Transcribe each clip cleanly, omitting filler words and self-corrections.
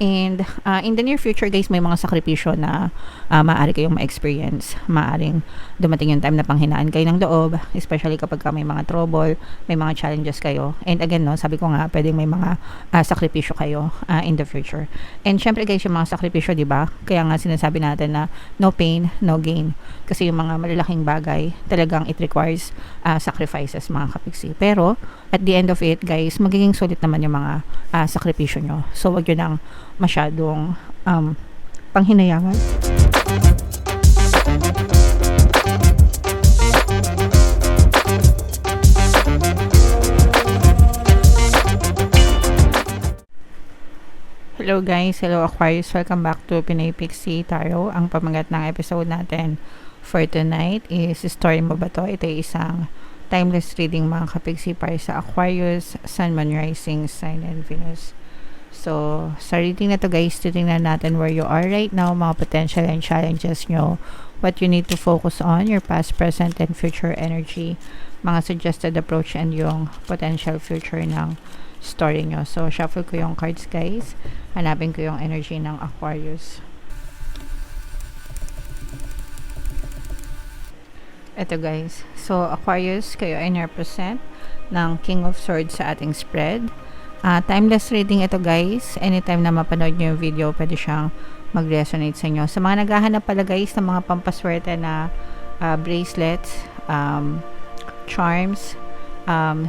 And in the near future guys, may mga sakripisyo na maaari kayong ma-experience. Maaring dumating yung time na panghinaan kayo ng loob, especially kapag may mga trouble, may mga challenges kayo. And again, no, sabi ko nga, pwedeng may mga sakripisyo kayo in the future. And syempre guys, yung mga sakripisyo, di ba? Kaya nga sinasabi natin na no pain, no gain. Kasi yung mga malalaking bagay, talagang it requires sacrifices mga kapiksi. Pero at the end of it guys, magiging sulit naman yung mga sakripisyo nyo. So wag yun ang masyadong panghinayangan. Hello guys, hello Aquarius, welcome back to Pinoy Pixie Tarot. Ang pamagat ng episode natin for tonight is story mo ba to? Ito ay isang timeless reading mga kapigsi para sa Aquarius, Sun, Moon, Rising, Sign, and Venus. So, sa reading na to guys, titingnan natin where you are right now, mga potential and challenges nyo, what you need to focus on, your past, present, and future energy, mga suggested approach, and yung potential future ng story nyo. So, shuffle ko yung cards guys. Hanapin ko yung energy ng Aquarius. Ito guys. So, Aquarius, kayo ay represent ng King of Swords sa ating spread. Timeless reading ito guys. Anytime na mapanood nyo yung video, pwede siyang mag-resonate sa inyo. Sa mga naghahanap pala guys ng mga pampaswerte na bracelets, charms,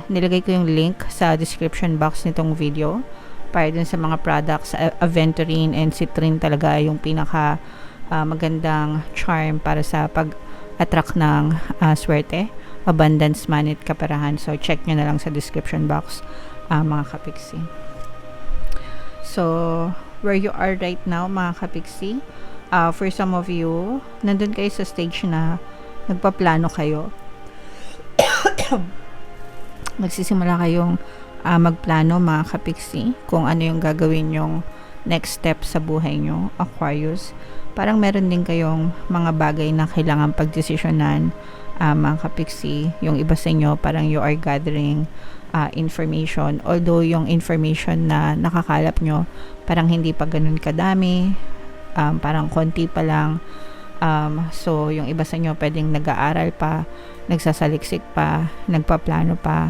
nilagay ko yung link sa description box nitong video para dun sa mga products. Aventurine and Citrine talaga yung pinaka magandang charm para sa pag-attract ng swerte, abundance, manit, kaperahan. So check nyo na lang sa description box mga kapiksi. So where you are right now mga kapiksi, for some of you, nandun kayo sa stage na nagpaplano kayo. Magsisimula kayong magplano mga kapiksi kung ano yung gagawin yung next step sa buhay nyo, Aquarius. Parang meron din kayong mga bagay na kailangan pagdesisyonan mga kapiksi. Yung iba sa inyo parang you are gathering information, although yung information na nakakalap nyo parang hindi pa ganun kadami, parang konti pa lang. So yung iba sa inyo pwedeng nag-aaral pa, nagsasaliksik pa, nagpaplano pa,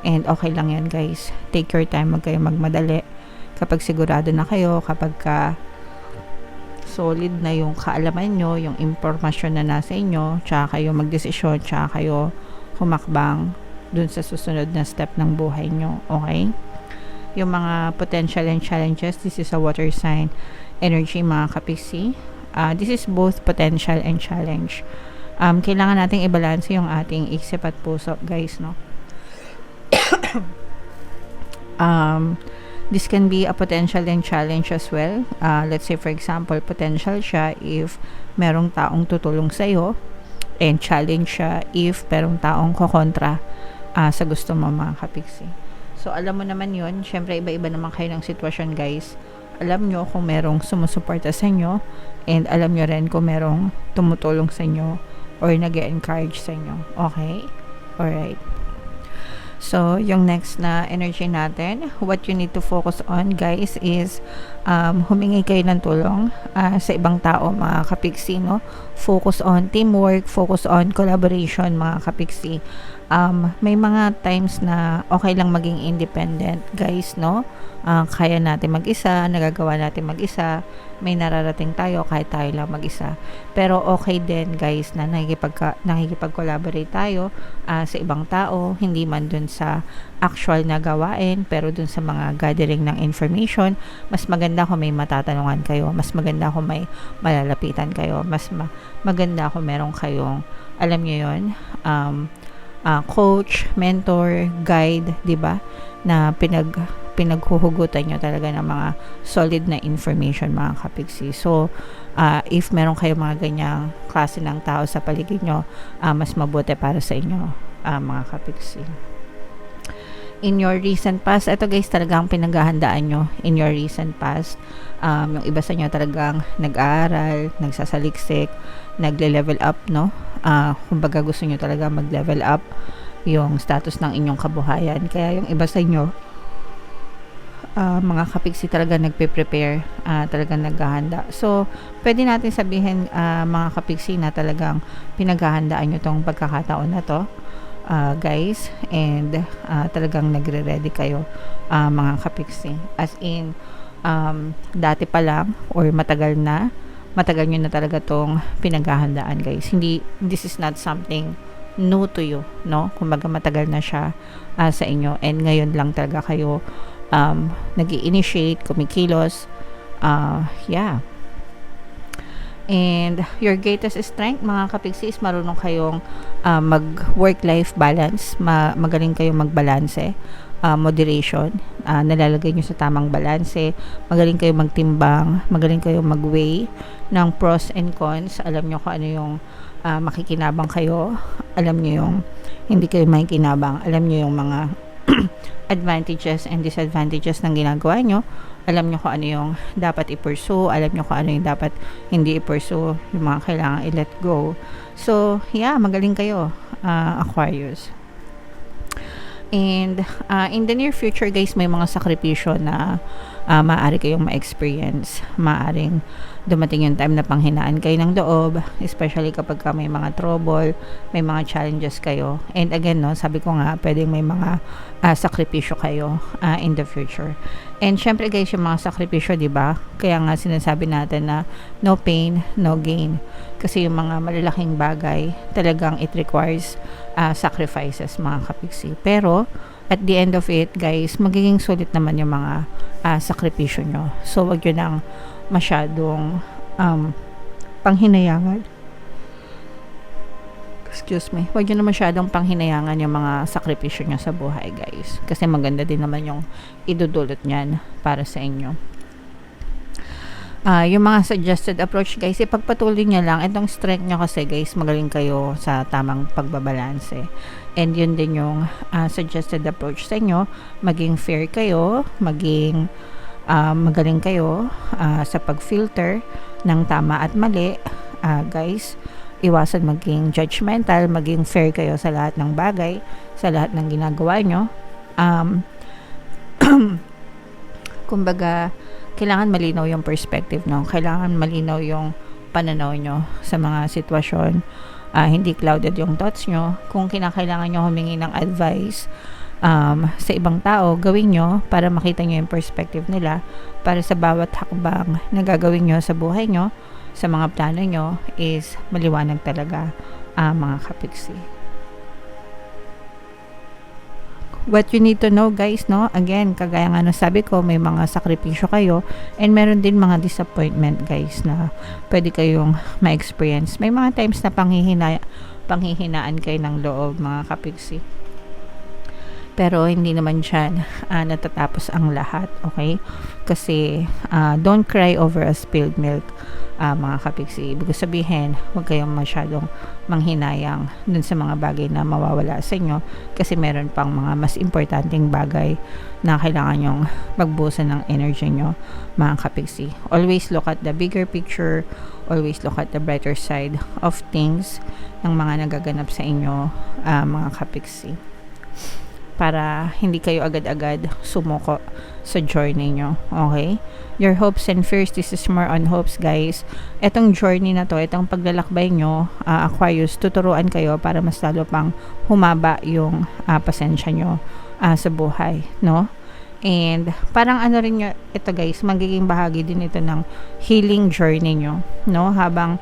and okay lang yan guys. Take your time, wag kayo magmadali. Kapag sigurado na kayo, kapag solid na yung kaalaman nyo, yung impormasyon na nasa inyo, tsaka kayo magdesisyon, tsaka kayo humakbang dun sa susunod na step ng buhay nyo. Okay? Yung mga potential and challenges, this is a water sign energy mga kapiksi. This is both potential and challenge. Kailangan nating i-balance yung ating isip at puso guys, no? This can be a potential and challenge as well. Let's say for example, potential siya if merong taong tutulong sa'yo, and challenge siya if merong taong kokontra sa gusto mo mga kapiksi. So alam mo naman yun, syempre iba-iba naman kayo ng sitwasyon guys. Alam nyo kung merong sumusuporta sa inyo, and alam nyo rin kung merong tumutulong sa inyo or nag-encourage sa inyo. Okay? Alright. So, yung next na energy natin, what you need to focus on guys is humingi kayo ng tulong sa ibang tao mga kapiksi, no? Focus on teamwork, focus on collaboration mga kapiksi. May mga times na okay lang maging independent guys, no? Kaya natin mag-isa, nagagawa natin mag-isa, may nararating tayo kahit tayo lang mag-isa. Pero okay din guys na nakikipag-collaborate tayo sa ibang tao, hindi man dun sa actual na gawain, pero dun sa mga gathering ng information. Mas maganda kung may matatanungan kayo, mas maganda kung may malalapitan kayo, mas maganda kung meron kayong, alam nyo yun, coach, mentor, guide, 'di ba? Na pinaghuhugutan nyo talaga ng mga solid na information mga kapiksi. So, if meron kayo mga ganyang klase ng tao sa paligid nyo, mas mabuti para sa inyo mga kapiksi. In your recent past, ito guys talagang pinaghahandaan nyo in your recent past. Yung iba sa inyo talagang nag-aaral, nagsasaliksik, nagle-level up, no? Kumbaga gusto nyo talaga mag-level up yung status ng inyong kabuhayan. Kaya yung iba sa inyo, mga kapigsi talaga nagpe-prepare, talagang naghahanda. So, pwede natin sabihin, mga kapigsi, na talagang pinaghahandaan nyo tong pagkakataon na to, guys, and talagang nagre-ready kayo, mga kapigsi. As in, dati pa lang or matagal nyo na talaga tong pinaghahandaan, guys. Hindi, this is not something new to you, no? Kumbaga matagal na siya sa inyo, and ngayon lang talaga kayo nag-i-initiate, kumikilos, yeah. And your greatest strength, mga kapigsi, is marunong kayong mag-work-life balance, magaling kayong magbalanse, moderation, nalalagay nyo sa tamang balanse, magaling kayong magtimbang, magaling kayong mag-weigh ng pros and cons, alam nyo kung ano yung makikinabang kayo, alam nyo yung hindi kayo makikinabang, alam nyo yung mga advantages and disadvantages ng ginagawa nyo, alam nyo kung ano yung dapat i-pursue, alam nyo kung ano yung dapat hindi i-pursue, yung mga kailangan i-let go. So, yeah, magaling kayo, Aquarius. And in the near future, guys, may mga sakripisyo na maaari kayong ma-experience. Maaring dumating yung time na panghinaan kayo ng loob, especially kapag may mga trouble, may mga challenges kayo. And again, no, sabi ko nga, pwedeng may mga sakripisyo kayo in the future. And syempre, guys, yung mga sakripisyo, di ba? Kaya nga sinasabi natin na no pain, no gain. Kasi yung mga malalaking bagay, talagang it requires sacrifices, mga kapigsi. Pero at the end of it, guys, magiging sulit naman yung mga sakripisyo nyo. So, wag yun ang masyadong panghinayangan. Excuse me. Wag yun na masyadong panghinayangan yung mga sakripisyo nyo sa buhay, guys. Kasi maganda din naman yung idudulot nyan para sa inyo. Yung mga suggested approach, guys, ipagpatuloy nyo lang. Itong strength nyo kasi, guys, magaling kayo sa tamang pagbabalanse. And yun din yung suggested approach sa inyo. Maging fair kayo, maging magaling kayo sa pag-filter ng tama at mali. Guys, iwasan maging judgmental, maging fair kayo sa lahat ng bagay, sa lahat ng ginagawa nyo. Kumbaga, kailangan malinaw yung perspective nyo, kailangan malinaw yung pananaw nyo sa mga sitwasyon, hindi clouded yung thoughts nyo. Kung kinakailangan nyo humingi ng advice sa ibang tao, gawin nyo para makita nyo yung perspective nila, para sa bawat hakbang na gagawin nyo sa buhay nyo, sa mga plano nyo, is maliwanag talaga, mga kapigsi. What you need to know, guys, no? Again, kagaya nga na sabi ko, may mga sakripisyo kayo, and meron din mga disappointment, guys, na pwede kayong ma-experience. May mga times na panghihinaan kayo ng loob, mga kapigsi. Pero hindi naman dyan natatapos ang lahat, okay? Kasi don't cry over a spilled milk, mga kapigsi. Ibig sabihin, huwag kayong masyadong manghinayang dun sa mga bagay na mawawala sa inyo, kasi meron pang mga mas importanteng bagay na kailangan nyong magbusan ng energy nyo, mga kapigsi. Always look at the bigger picture, always look at the brighter side of things ng mga nagaganap sa inyo, mga kapigsi, para hindi kayo agad-agad sumuko sa journey nyo. Okay? Your hopes and fears, this is more on hopes, guys. Etong journey na to, etong paglalakbay nyo, Aquarius, tuturuan kayo para mas lalo pang humaba yung pasensya nyo sa buhay, no? And parang ano rin nyo, ito, guys, magiging bahagi din ito ng healing journey nyo, no? Habang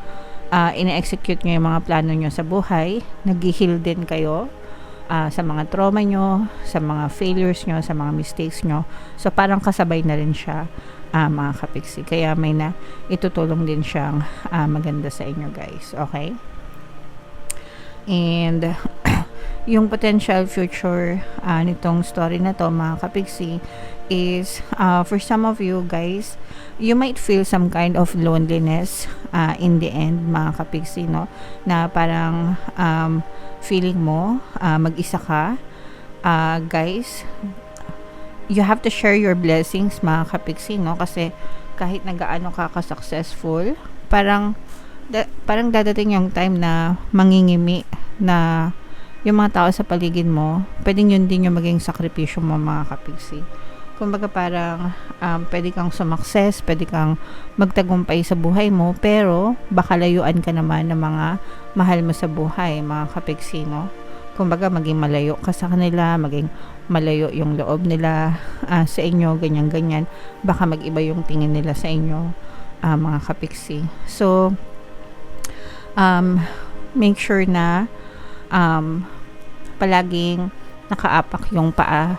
ina-execute nyo yung mga plano nyo sa buhay, nag-heal din kayo sa mga trauma nyo, sa mga failures nyo, sa mga mistakes nyo. So, parang kasabay na rin siya, mga kapigsi. Kaya may na itutulong din siyang maganda sa inyo, guys. Okay? And yung potential future nitong story na to, mga kapigsi, is for some of you, guys, you might feel some kind of loneliness in the end, mga kapigsi, no? Na parang feeling mo mag-isa ka. Guys, you have to share your blessings, mga kapigsi, no? Kasi kahit nagaano ka ka-successful, parang dadating yung time na mangingimi na yung mga tao sa paligid mo, pwedeng yun din yung maging sakripisyo mo, mga kapigsi. Kumbaga parang pwede kang sumakses, pwede kang magtagumpay sa buhay mo, pero baka layuan ka naman ng mga mahal mo sa buhay, mga kapiksi, no? Kumbaga maging malayo ka sa kanila, maging malayo yung loob nila sa inyo, ganyan-ganyan. Baka mag-iba yung tingin nila sa inyo, mga kapiksi. So, make sure na palaging nakaapak yung paa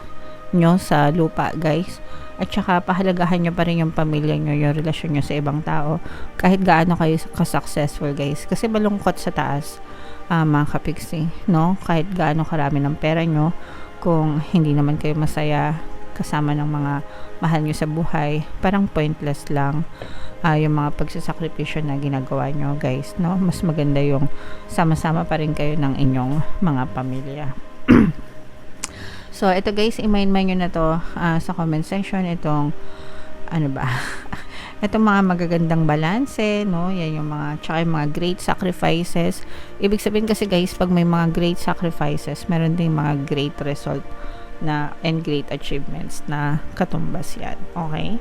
nyo sa lupa, guys. At saka pahalagahan nyo pa rin yung pamilya nyo, yung relasyon nyo sa ibang tao, kahit gaano kayo ka-successful, guys. Kasi malungkot sa taas, mga kapiksi, no? Kahit gaano karami ng pera nyo, kung hindi naman kayo masaya kasama ng mga mahal nyo sa buhay, parang pointless lang yung mga pagsasakripisyo na ginagawa nyo, guys, no? Mas maganda yung sama-sama pa rin kayo ng inyong mga pamilya. So, ito guys, i-mind nyo na to sa comment section, itong itong mga magagandang balanse, no? Yan yung mga, tsaka yung mga great sacrifices. Ibig sabihin kasi guys, pag may mga great sacrifices, meron ding mga great result na and great achievements na katumbas yan. Okay?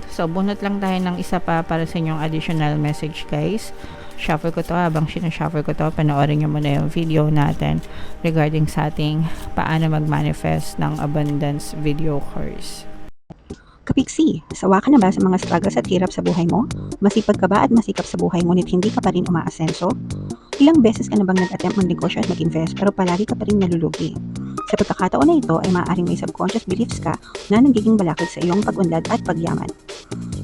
So, bunot lang tayo ng isa pa para sa inyong additional message, guys. Shuffle ko to, habang sinashuffle ko to, panoorin nyo muna yung video natin regarding sa ating paano mag-manifest ng abundance video course. Kapiksi, sawa ka na ba sa mga struggles at hirap sa buhay mo? Masipag ka ba at masikap sa buhay ngunit hindi ka pa rin umaasenso? Ilang beses ka na bang nag-attempt mag-negosyo at mag-invest pero palagi ka pa rin nalulugi? Sa pagkakataon na ito ay maaaring may subconscious beliefs ka na nagiging balakid sa iyong pag-unlad at pagyaman.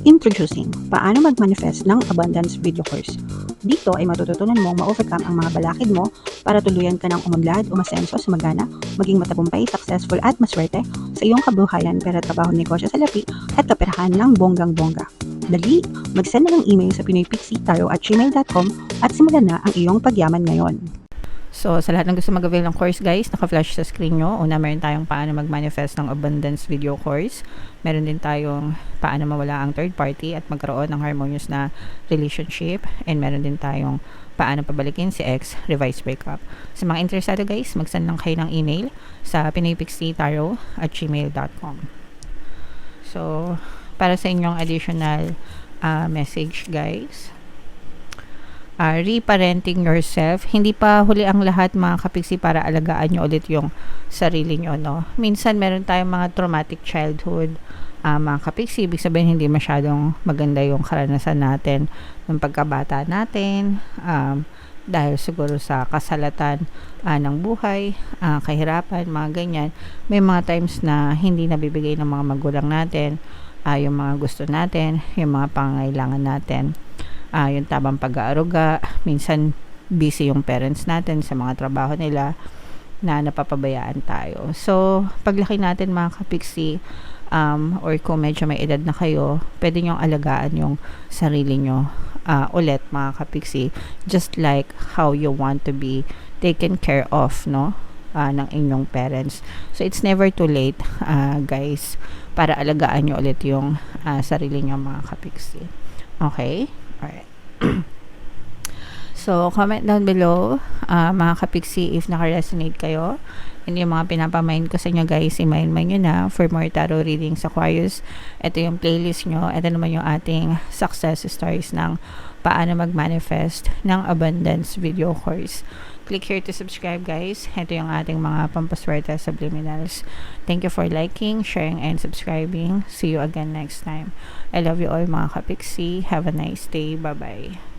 Introducing, paano mag-manifest ng abundance video course. Dito ay matututunan mong ma-overcome ang mga balakid mo para tuluyan ka ng umunlad, umasenso, sumagana, maging matagumpay, successful at maswerte sa iyong kabuhayan, pera, trabaho, negosyo, salapi at kaperahan ng bonggang-bongga. Dali, mag-send na ng email sa pinoypixie@gmail.com at simulan na ang iyong pagyaman ngayon. So, sa lahat ng gusto mag-avail ng course, guys, naka-flash sa screen nyo. Una, meron tayong paano mag-manifest ng abundance video course. Meron din tayong paano mawala ang third party at magkaroon ng harmonious na relationship. And meron din tayong paano pabalikin si ex, revise breakup. Sa mga interesado, guys, mag-send lang kayo ng email sa pinoypixie@gmail.com. So, para sa inyong additional message, guys, reparenting yourself. Hindi pa huli ang lahat, mga kapiksi, para alagaan nyo ulit yung sarili nyo, no? Minsan meron tayong mga traumatic childhood, mga kapiksi. Ibig sabihin hindi masyadong maganda yung karanasan natin ng pagkabata natin, dahil siguro sa kasalatan ng buhay, kahirapan, mga ganyan. May mga times na hindi nabibigay ng mga magulang natin yung mga gusto natin, yung mga pangangailangan natin. Yung tabang pag-aaruga, minsan busy yung parents natin sa mga trabaho nila na napapabayaan tayo. So, paglaki natin, mga kapiksi, or kung medyo may edad na kayo, pwede nyong alagaan yung sarili nyo ulit, mga kapiksi, just like how you want to be taken care of, no? Ng inyong parents. So, it's never too late, guys, para alagaan nyo ulit yung sarili nyo, mga kapiksi. Okay? Alright. So, comment down below, mga kapiksi, if naka-resonate kayo. And yung mga pinapamain ko sa inyo, guys, i-mind nyo na for more tarot readings, Aquarius. Ito yung playlist nyo. Ito naman yung ating success stories ng paano mag-manifest ng abundance video course. Click here to subscribe, guys. Ito yung ating mga pampaswerte subliminals. Thank you for liking, sharing, and subscribing. See you again next time. I love you all, mga kapiksi. Have a nice day. Bye-bye.